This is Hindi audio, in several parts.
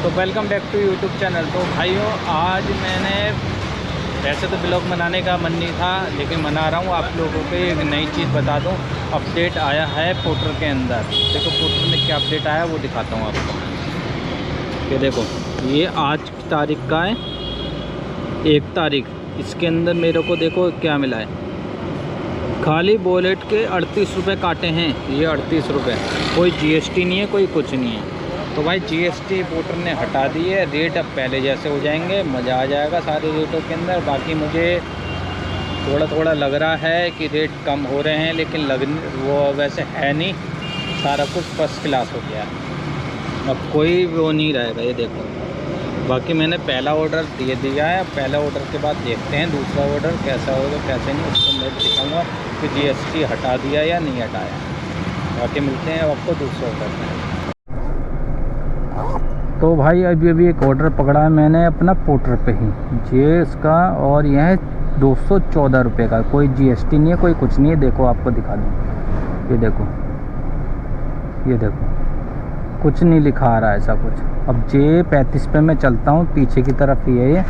तो welcome back to YouTube channel. तो भाइयों, आज मैंने वैसे तो ब्लॉग बनाने का मन नहीं था, लेकिन बना रहा हूँ आप लोगों को एक नई चीज़ बता दूँ। अपडेट आया है पोर्टर के अंदर। देखो पोर्टर में क्या अपडेट आया वो दिखाता हूँ आपको। ये देखो, ये आज की तारीख का है, 1 तारीख। इसके अंदर मेरे को देखो क्या मिला है। खाली वॉलेट के 38 रुपये काटे हैं। ये 38 रुपये, कोई जीएसटी नहीं है, कोई कुछ नहीं है। तो भाई जीएसटी पोर्टर ने हटा दी है। रेट अब पहले जैसे हो जाएंगे, मज़ा आ जाएगा सारे रेटों के अंदर। बाकी मुझे थोड़ा लग रहा है कि रेट कम हो रहे हैं, लेकिन वो वैसे है नहीं। सारा कुछ फर्स्ट क्लास हो गया, अब कोई वो नहीं रहेगा। ये देखो, बाकी मैंने पहला ऑर्डर दे दिया है। पहला ऑर्डर के बाद देखते हैं दूसरा ऑर्डर कैसा होगा कैसे नहीं, उसको मैं दिखाऊँगा कि जीएसटी हटा दिया या नहीं हटाया। बाकी मिलते हैं आपको दूसरा ऑर्डर में। तो भाई अभी एक ऑर्डर पकड़ा है मैंने अपना पोर्टर पे ही, ये इसका, और यह है 214 रुपये का। कोई जीएसटी नहीं है, कोई कुछ नहीं है। देखो आपको दिखा दूँ, ये देखो, ये देखो, कुछ नहीं लिखा आ रहा है ऐसा कुछ। अब जे 35 पे मैं चलता हूँ, पीछे की तरफ ही है ये।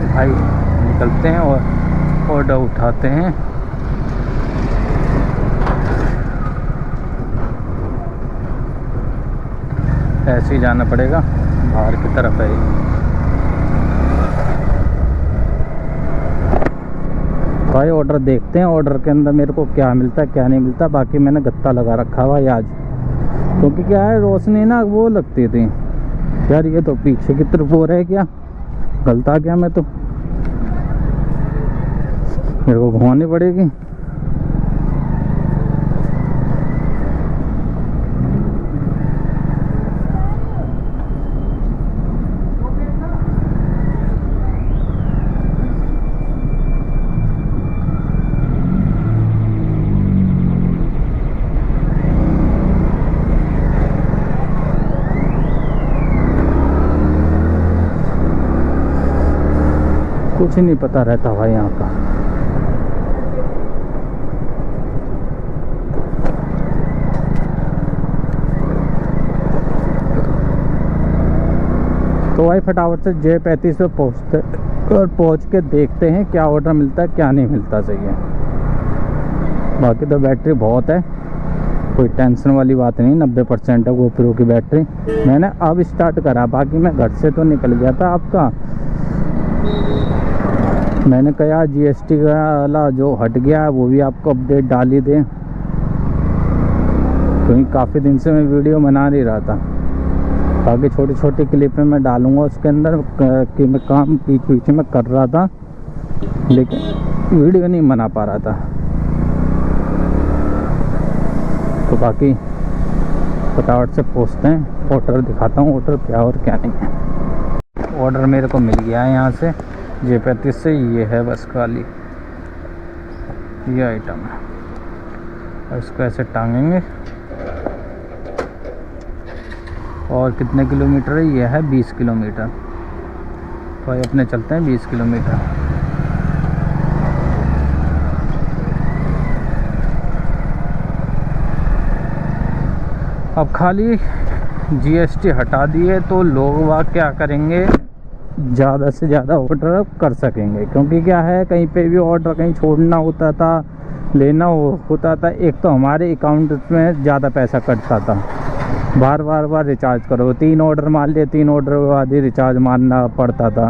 भाई निकलते हैं और ऑर्डर उठाते हैं। ऐसे ही जाना पड़ेगा, बाहर की तरफ है। भाई ऑर्डर देखते हैं, ऑर्डर के अंदर मेरे को क्या मिलता है क्या नहीं मिलता। बाकी मैंने गत्ता लगा रखा हुआ आज, क्योंकि क्या है, रोशनी ना वो लगती थी यार। ये तो पीछे की तरफ हो रहा है, क्या गलता क्या, मैं तो मेरे को घुमानी पड़ेगी। कुछ नहीं पता रहता भाई यहाँ का। तो भाई फटाफट से जे 35 पे पहुँचते और पहुँच के देखते हैं क्या ऑर्डर मिलता है क्या नहीं मिलता। सही है, बाकी तो बैटरी बहुत है, कोई टेंशन वाली बात नहीं। 90% है GoPro की बैटरी। मैंने अब स्टार्ट करा, बाकी मैं घर से तो निकल गया था आपका। मैंने कहा जीएसटी वाला जो हट गया है वो भी आपको अपडेट डाल ही दें, क्योंकि काफ़ी दिन से मैं वीडियो बना नहीं रहा था। बाकी छोटी छोटी क्लिप में मैं डालूंगा उसके अंदर कि मैं काम बीच में कर रहा था, लेकिन वीडियो नहीं बना पा रहा था। तो बाकी फटाफट से पहुँचते हैं, ऑर्डर दिखाता हूँ ऑर्डर क्या और क्या नहीं है। ऑर्डर मेरे को मिल गया है यहाँ से जे 35 से। ये है बस खाली ये आइटम है, और इसको ऐसे टांगेंगे। और कितने किलोमीटर है? ये है 20 किलोमीटर। तो भाई अपने चलते हैं 20 किलोमीटर। अब खाली जीएसटी हटा दिए तो लोग वाह क्या करेंगे, ज़्यादा से ज़्यादा ऑर्डर कर सकेंगे। क्योंकि क्या है, कहीं पे भी ऑर्डर कहीं छोड़ना होता था, लेना होता था, एक तो हमारे अकाउंट में ज़्यादा पैसा कटता था। बार रिचार्ज करो, 3 ऑर्डर मान लिए, 3 ऑर्डर के बाद ही रिचार्ज मारना पड़ता था,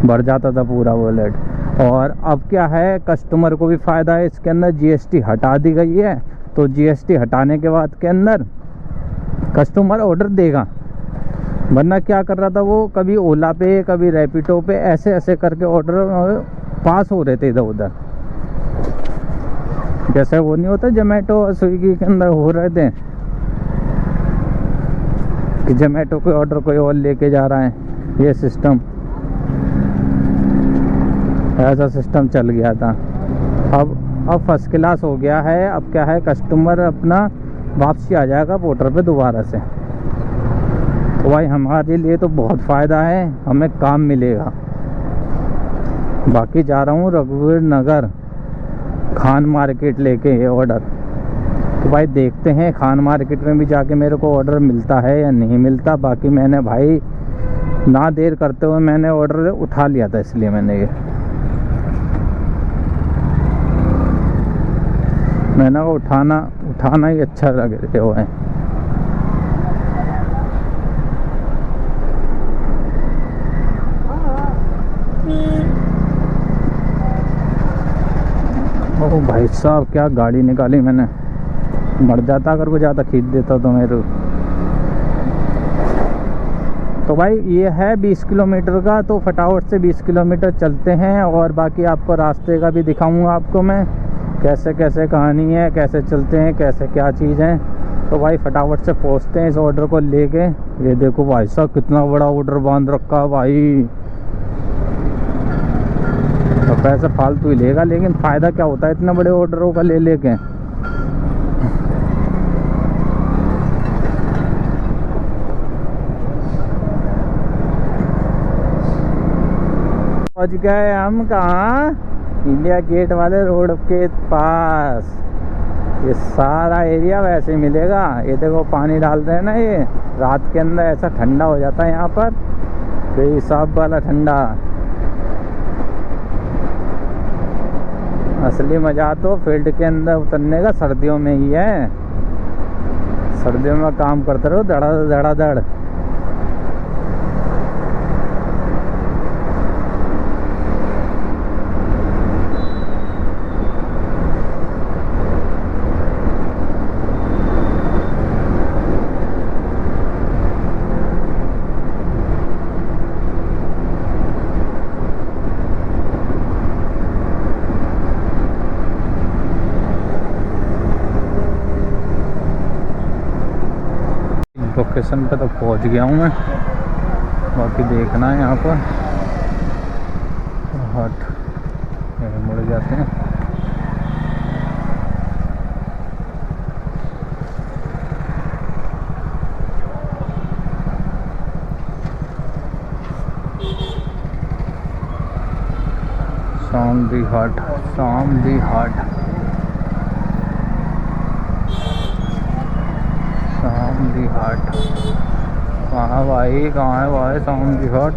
भर जाता था पूरा वॉलेट। और अब क्या है, कस्टमर को भी फ़ायदा है इसके अंदर। जीएसटी हटा दी गई है, तो जीएसटी हटाने के बाद के अंदर कस्टमर ऑर्डर देगा। वरना क्या कर रहा था वो, कभी ओला पे कभी रैपिडो पे ऐसे करके ऑर्डर पास हो रहे थे इधर उधर। जैसे वो नहीं होता जोमेटो स्विगी के अंदर हो रहे थे कि जोमेटो के ऑर्डर कोई और लेके जा रहा है, ये सिस्टम, ऐसा सिस्टम चल गया था। अब फर्स्ट क्लास हो गया है। अब क्या है, कस्टमर अपना वापसी आ जाएगा पोर्टर पे दोबारा से। तो भाई हमारे लिए तो बहुत फ़ायदा है, हमें काम मिलेगा। बाकी जा रहा हूँ रघुवीर नगर खान मार्केट लेके ये ऑर्डर। तो भाई देखते हैं खान मार्केट में भी जाके मेरे को ऑर्डर मिलता है या नहीं मिलता। बाकी मैंने भाई ना देर करते हुए मैंने ऑर्डर उठा लिया था, इसलिए मैंने को उठाना ही अच्छा लग रहे हो है। ओ भाई साहब, क्या गाड़ी निकाली मैंने, मर जाता अगर कोई ज़्यादा खींच देता तो मेरे। तो भाई ये है 20 किलोमीटर का, तो फटाफट से 20 किलोमीटर चलते हैं और बाकी आपको रास्ते का भी दिखाऊंगा आपको मैं, कैसे कैसे कहानी है, कैसे चलते हैं, कैसे क्या चीज़ है। तो भाई फटाफट से पहुंचते हैं इस ऑर्डर को लेके। ये देखो भाई साहब कितना बड़ा ऑर्डर बांध रखा है भाई। तो पैसे फालतू ही लेगा, लेकिन फ़ायदा क्या होता है इतने बड़े ऑर्डरों का ले लेके। पहुंच गए हम कहाँ, इंडिया गेट वाले रोड के पास। ये सारा एरिया वैसे ही मिलेगा। ये देखो पानी डाल रहे हैं ना, ये रात के अंदर ऐसा ठंडा हो जाता है यहाँ पर, बेहिसाब वाला ठंडा। असली मज़ा तो फील्ड के अंदर उतरने का सर्दियों में ही है। सर्दियों में काम करते रहो धड़ाधड़। लोकेशन पे तो पहुंच गया हूँ मैं, बाकी देखना है यहाँ पर। हट मुड़ जाते हैं। शामली हाट कहाँ भाई, कहाँ है भाई शामली हाट?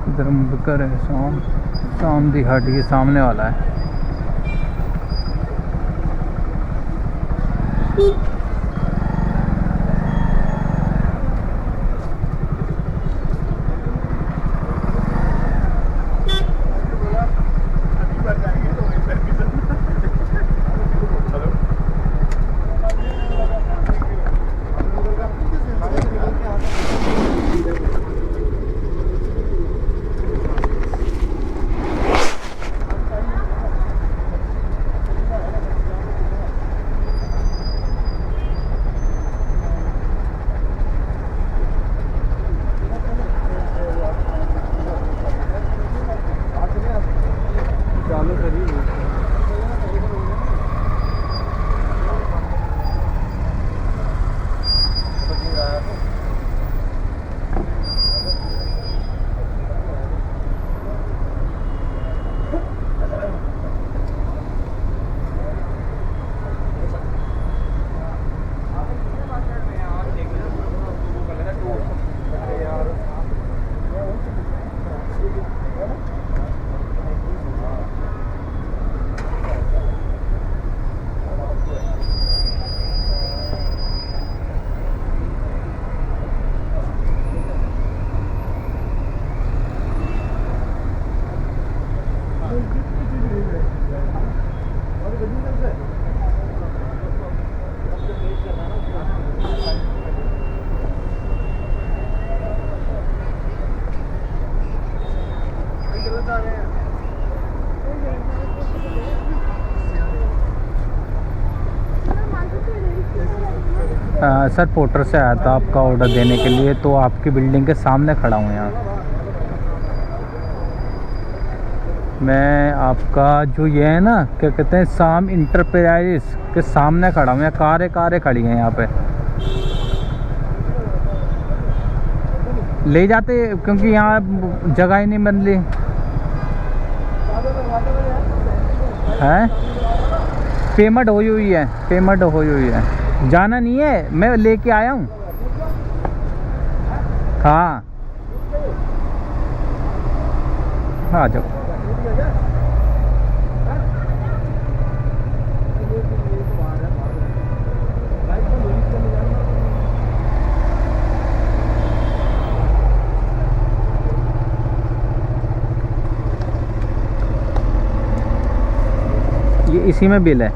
इधर मुड़कर है शामली हाट, ये सामने वाला है। सर पोर्टर से आया था आपका ऑर्डर देने के लिए, तो आपकी बिल्डिंग के सामने खड़ा हूँ यहाँ। मैं आपका जो ये है ना, क्या कहते हैं, शाम इंटरप्राइज के सामने खड़ा हूँ। यहाँ कारें खड़ी हैं यहाँ पे। ले जाते क्योंकि यहाँ जगह ही नहीं बन रही। है पेमेंट हुई है, पेमेंट हुई है। जाना नहीं है, मैं लेके आया हूँ। हाँ आ जाओ। ये इसी में बिल है,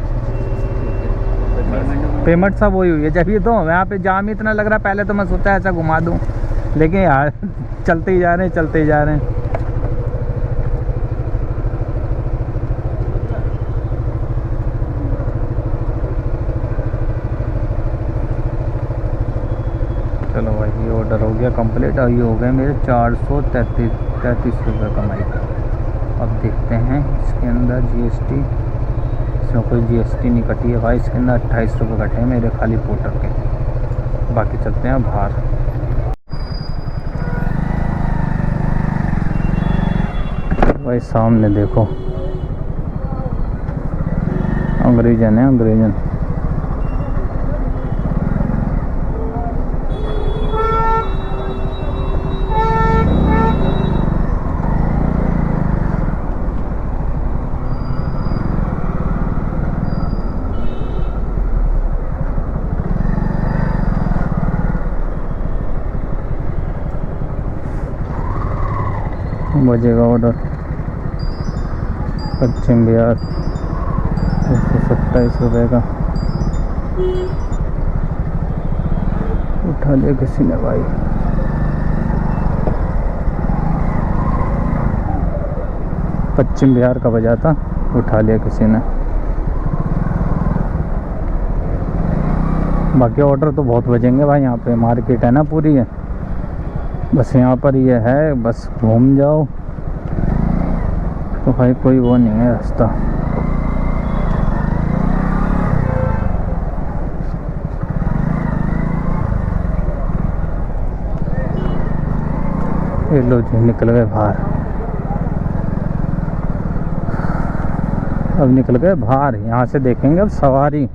पेमेंट सब वही हुई है। जब ये तो यहाँ पे जाम इतना लग रहा है, पहले तो मैं सोचा ऐसा घुमा दूँ, लेकिन यार चलते ही जा रहे हैं, चलते ही जा रहे हैं। चलो भाई, ये ऑर्डर हो गया कंप्लीट और ये हो गए मेरे 433 रुपये कमाई। अब देखते हैं इसके अंदर जीएसटी, इसमें कोई जीएसटी नहीं कटी है भाई। इसके अंदर 28 रुपये कटे हैं मेरे खाली पोर्टर के। बाकी चलते हैं बाहर। भाई सामने देखो, अंग्रेजन है, अंग्रेजन। बजेगा ऑर्डर पश्चिम बिहार 127 रुपये का। उठा लिया किसी ने भाई। पश्चिम बिहार का बजा था, उठा लिया किसी ने। बाकी ऑर्डर तो बहुत बजेंगे भाई। यहाँ पे मार्केट है ना पूरी है, बस यहाँ पर ये है, बस घूम जाओ तो भाई कोई वो नहीं है रास्ता। ये लो जी, निकल गए बाहर। अब निकल गए बाहर, यहाँ से देखेंगे अब सवारी।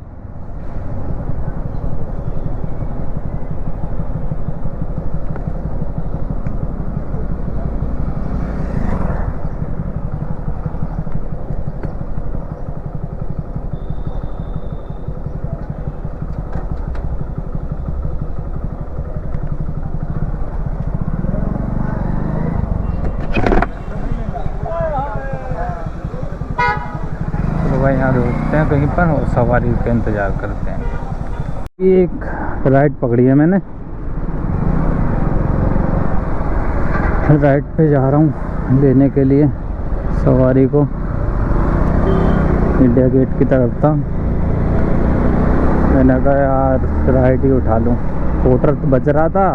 यहाँ रुकते हैं कहीं पर और सवारी का इंतज़ार करते हैं। एक राइड पकड़ी है मैंने, राइड पे जा रहा हूँ लेने के लिए सवारी को। इंडिया गेट की तरफ था, मैंने कहा यार राइड ही उठा लूँ। पोर्टर तो बज रहा था,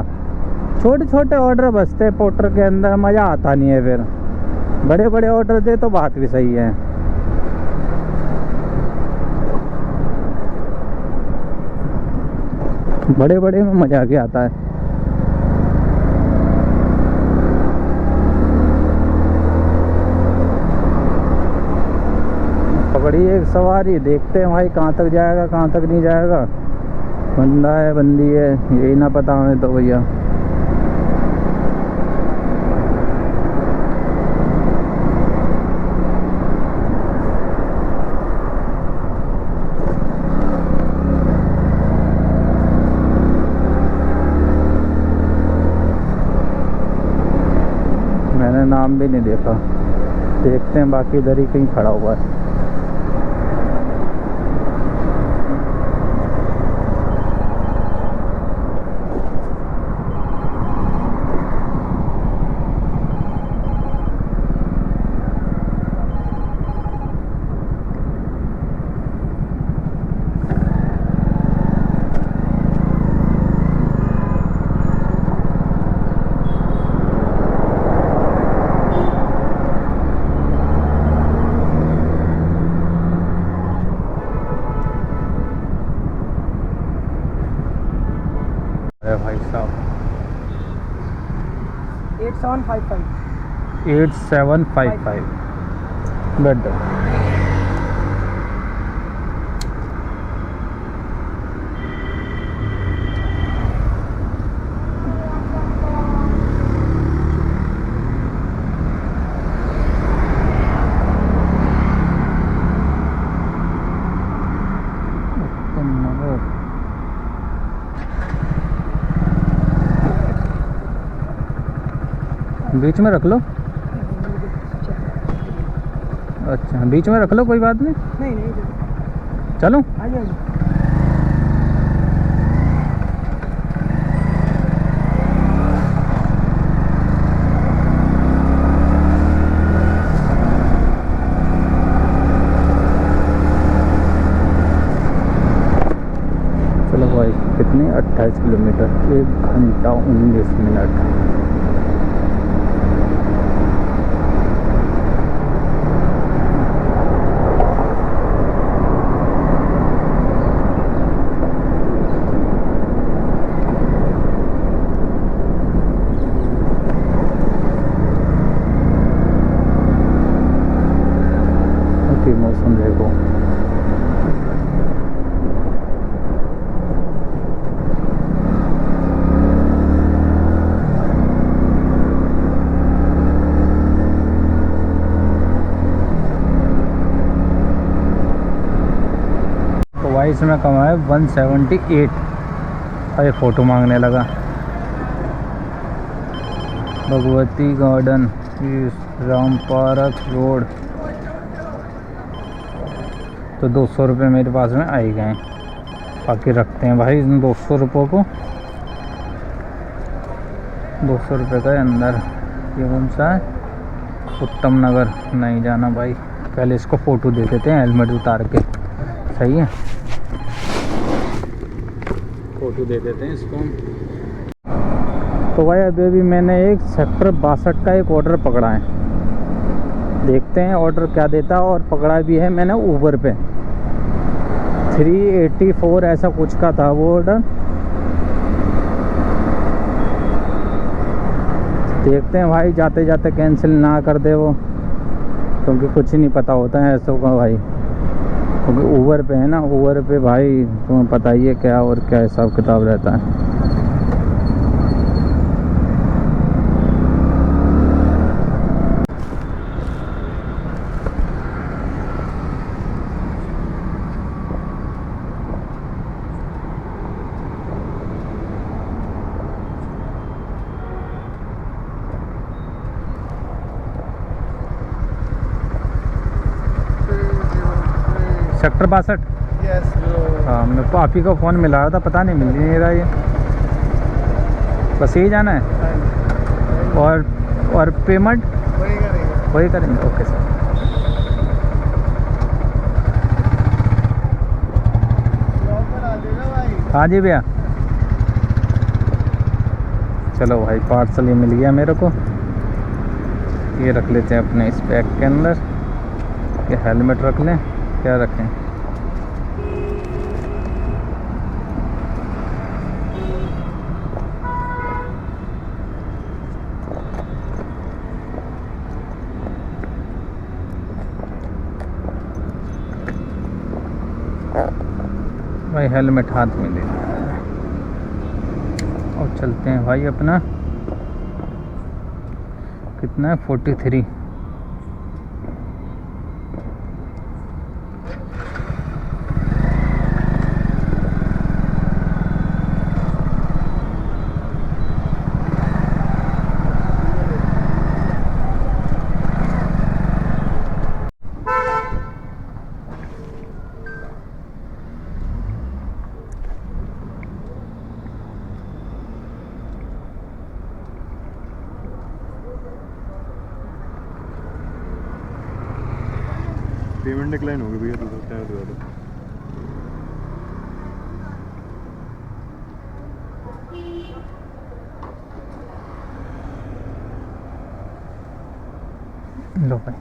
छोटे छोटे ऑर्डर बजते पोर्टर के अंदर, मज़ा आता नहीं है। फिर बड़े बड़े ऑर्डर दे तो बात भी सही है। बड़े बड़े में मजा भी आता है। पकड़ी एक सवारी, देखते हैं भाई कहाँ तक जाएगा कहाँ तक नहीं जाएगा। बंदा है बंदी है यही ना पता हमें तो भैया। नाम भी नहीं देखा, देखते हैं। बाकी इधर ही कहीं खड़ा हुआ है। भाई साहब 8755 8755 बैठ जाओ। बीच में रख लो। अच्छा बीच में रख लो, कोई बात नहीं। नहीं चलो आ जाओ। चलो भाई कितनी 28 किलोमीटर, 1 घंटा 19 मिनट। मौसम देखो, तो भाई इसमें कमाए 178। अरे फ़ोटो मांगने लगा। Bhagwati garden, Ram park road. तो 200 रुपये मेरे पास में आ ही गए। बाकी रखते हैं भाई इन 200 रुपयों को। 200 रुपये का अंदर ये कौन सा है, उत्तम नगर नहीं जाना भाई। पहले इसको फ़ोटो दे देते हैं हेलमेट उतार के, सही है। फ़ोटो दे देते हैं इसको। तो भाई अभी मैंने एक सेक्टर 62 का एक ऑर्डर पकड़ा है। देखते हैं ऑर्डर क्या देता है। और पकड़ा भी है मैंने ऊबर पे, 384 ऐसा कुछ का था वो ऑर्डर। देखते हैं भाई, जाते जाते कैंसिल ना कर दे वो, क्योंकि कुछ ही नहीं पता होता है ऐसा का भाई। क्योंकि ऊबर पे है ना, ऊबर पे भाई तुम्हें पता ही है क्या और क्या हिसाब किताब रहता है। सेक्टर 62। हाँ मेरे को आप ही का फ़ोन मिला रहा था, पता नहीं मिल नहीं रहा ये। बस यही जाना है। और पेमेंट वही करेंगे। Okay sir. हाँ जी भैया। चलो भाई पार्सल ये मिल गया मेरे को। ये रख लेते हैं अपने इस बैग के अंदर। ये हेलमेट रख लें, क्या रखें। भाई हेलमेट हाथ में ले और चलते हैं भाई। अपना कितना है, 43। पेमेंट डिक्लाइन होगी भैया, तो टाइम दे दो। लो भाई।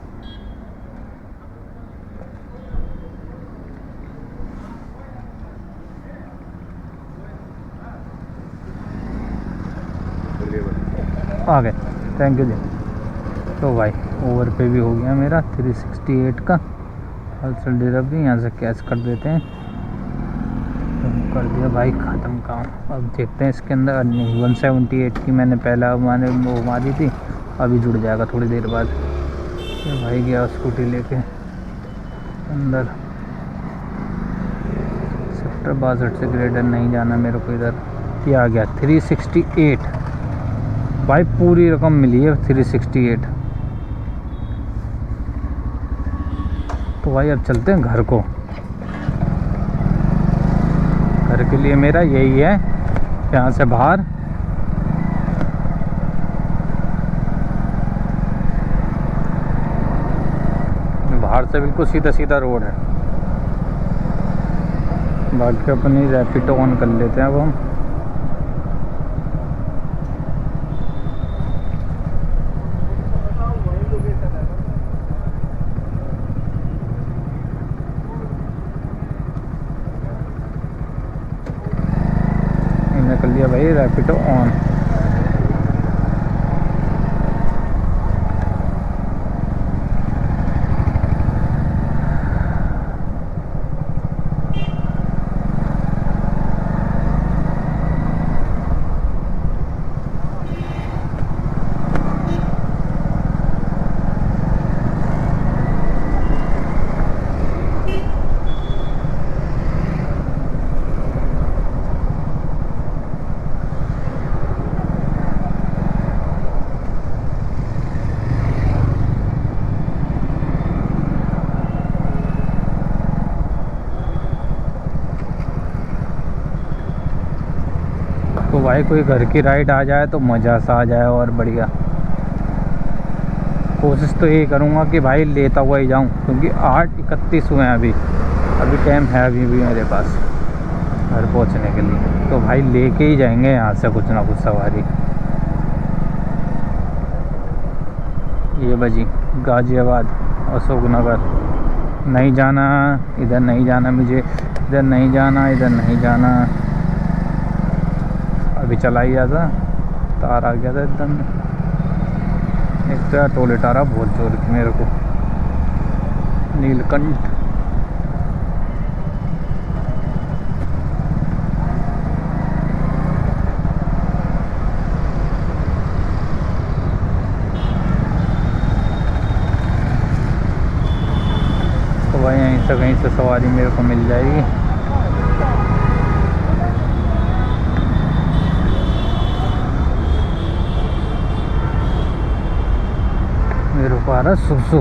आ गए, थैंक यू जी। तो भाई ओवर पे भी हो गया मेरा 368 का। होलसेल डिलीवरी यहाँ से कैश कर देते हैं। तो कर दिया भाई ख़त्म काम। अब देखते हैं इसके अंदर अर्निंग 178 की मैंने पहला वो मारी थी, अभी जुड़ जाएगा थोड़ी देर बाद। ये भाई गया स्कूटी लेके अंदर। सेक्टर 62 से ग्रेडर नहीं जाना मेरे को इधर। ये आ गया 368 भाई, पूरी रकम मिली है 368। तो भाई अब चलते हैं घर को। घर के लिए मेरा यही है, यहाँ से बाहर से बिल्कुल सीधा सीधा रोड है। बाकी अपनी रैपिडो ऑन कर लेते हैं अब हम। कर लिया भाई रैपिडो ऑन। तो भाई कोई घर की राइड आ जाए तो मज़ा सा आ जाए और बढ़िया। कोशिश तो यही करूँगा कि भाई लेता हुआ ही जाऊँ, क्योंकि 8:31 हुए हैं अभी टाइम है अभी भी मेरे पास घर पहुँचने के लिए। तो भाई लेके ही जाएंगे यहाँ से कुछ ना कुछ सवारी। ये बजी गाज़ियाबाद अशोकनगर। नहीं जाना इधर, नहीं जाना मुझे इधर, नहीं जाना इधर, नहीं जाना। अभी चला ही जाता, तार आ गया था एकदम। एक तो टोलेट आ रहा बहुत जोर की मेरे को, नीलकंठ। तो भाई यहीं से कहीं से सवारी मेरे को मिल जाएगी। मेरे को आ रहा सुसु।